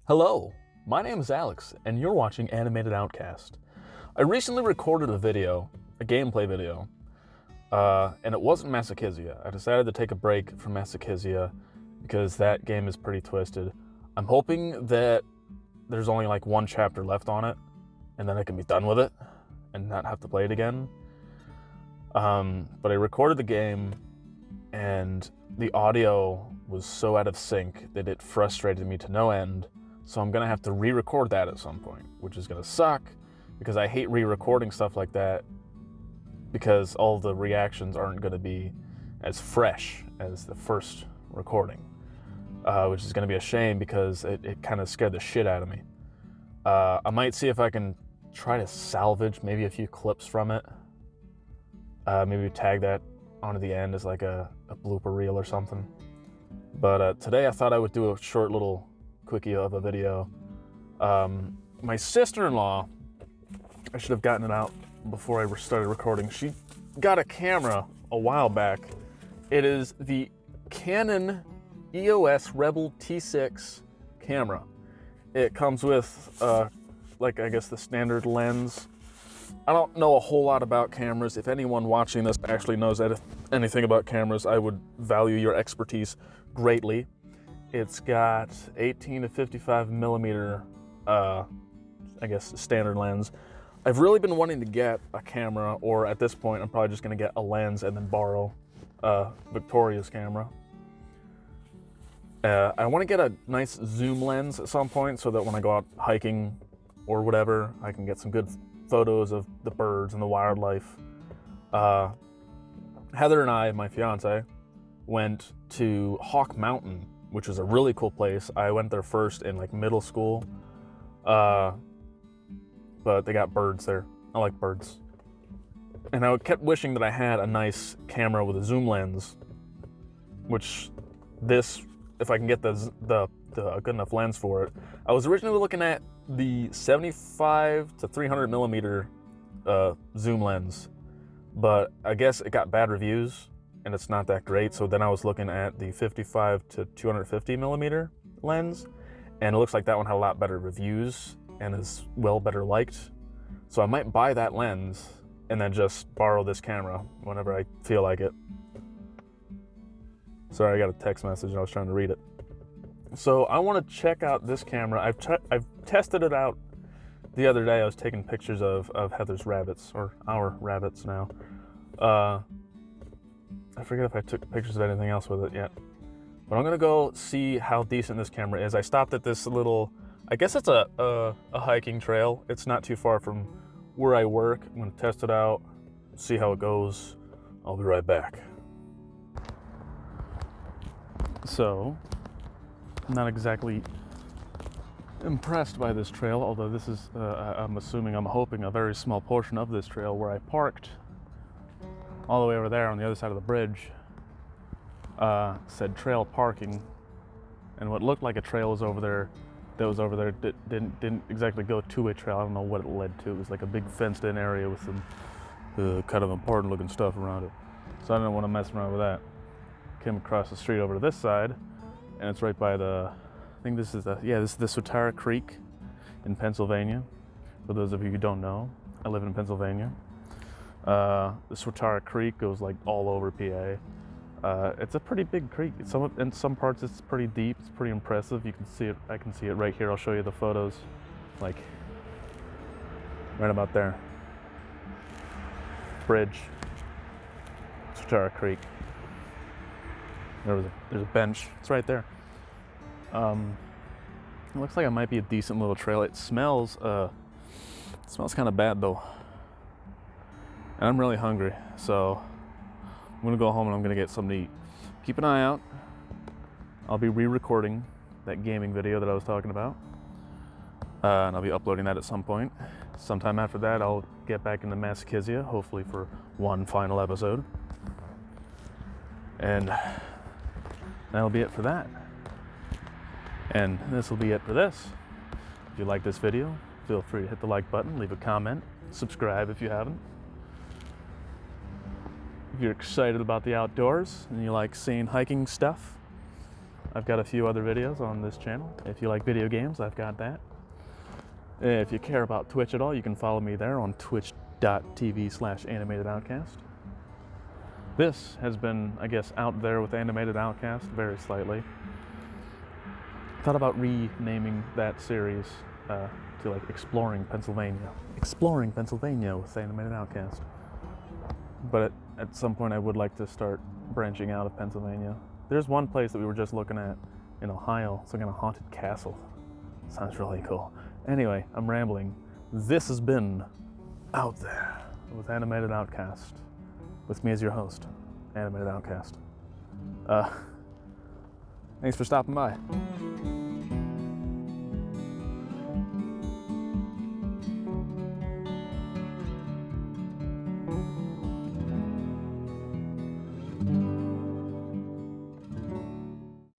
Hello, my name is Alex, and you're watching Animated Outcast. I recently recorded a gameplay video, and it wasn't Masakizia. I decided to take a break from Masakizia because that game is pretty twisted. I'm hoping that there's only like one chapter left on it, and then I can be done with it and not have to play it again. But I recorded the game, and the audio was so out of sync that it frustrated me to no end. So I'm gonna have to re-record that at some point, which is gonna suck because I hate re-recording stuff like that because all the reactions aren't gonna be as fresh as the first recording, which is gonna be a shame because it kind of scared the shit out of me. I might see if I can try to salvage maybe a few clips from it. Maybe tag that onto the end as like a blooper reel or something. But today I thought I would do a short little quickie of a video. My sister-in-law, I should have gotten it out before I started recording. She got a camera a while back. It is the Canon EOS Rebel T6 camera. It comes with like I guess the standard lens. I don't know a whole lot about cameras. If anyone watching this actually knows anything about cameras, I would value your expertise greatly. It's got 18 to 55 millimeter, I guess, standard lens. I've really been wanting to get a camera, or at this point, I'm probably just gonna get a lens and then borrow Victoria's camera. I wanna get a nice zoom lens at some point so that when I go out hiking or whatever, I can get some good photos of the birds and the wildlife. Heather and I, my fiance, went to Hawk Mountain, which is a really cool place. I went there first in like middle school, but they got birds there. I like birds. And I kept wishing that I had a nice camera with a zoom lens, which this, if I can get the good enough lens for it. I was originally looking at the 75 to 300 millimeter zoom lens, but I guess it got bad reviews and it's not that great. So then I was looking at the 55 to 250 millimeter lens, and it looks like that one had a lot better reviews and is better liked. So I might buy that lens and then just borrow this camera whenever I feel like it. Sorry, I got a text message and I was trying to read it. So I want to check out this camera. I've tested it out the other day. I was taking pictures of Heather's rabbits, or our rabbits now. I forget if I took pictures of anything else with it yet. But I'm gonna go see how decent this camera is. I stopped at this little, I guess it's a hiking trail. It's not too far from where I work. I'm gonna test it out, see how it goes. I'll be right back. So, I'm not exactly impressed by this trail, although this is, I'm hoping a very small portion of this trail where I parked all the way over there on the other side of the bridge. Said trail parking, and what looked like a trail was over there. Didn't exactly go to a trail. I don't know what it led to. It was like a big fenced-in area with some kind of important-looking stuff around it. So I didn't want to mess around with that. Came across the street over to this side, and it's right by the, I think this is the Swatara Creek in Pennsylvania. For those of you who don't know, I live in Pennsylvania. The Swatara Creek goes like all over PA. It's a pretty big creek. In some parts it's pretty deep. It's pretty impressive. You can see it. I can see it right here. I'll show you the photos. Like right about there. Bridge. Swatara Creek. There's a bench. It's right there. It looks like it might be a decent little trail. It smells kind of bad though. And I'm really hungry, so I'm gonna go home and I'm gonna get something to eat. Keep an eye out. I'll be re-recording that gaming video that I was talking about. And I'll be uploading that at some point. Sometime after that, I'll get back into Masakizia, hopefully for one final episode. And that'll be it for that. And this will be it for this. If you like this video, feel free to hit the like button, leave a comment, subscribe if you haven't. If you're excited about the outdoors and you like seeing hiking stuff, I've got a few other videos on this channel. If you like video games, I've got that. If you care about Twitch at all, you can follow me there on twitch.tv/animatedoutcast. This has been, I guess, out there with Animated Outcast very slightly. Thought about renaming that series to like Exploring Pennsylvania. Exploring Pennsylvania with Animated Outcast. But at some point I would like to start branching out of Pennsylvania. There's one place that we were just looking at in Ohio. It's like a haunted castle. Sounds really cool. Anyway, I'm rambling. This has been Out There with Animated Outcast. With me as your host, Animated Outcast. Thanks for stopping by.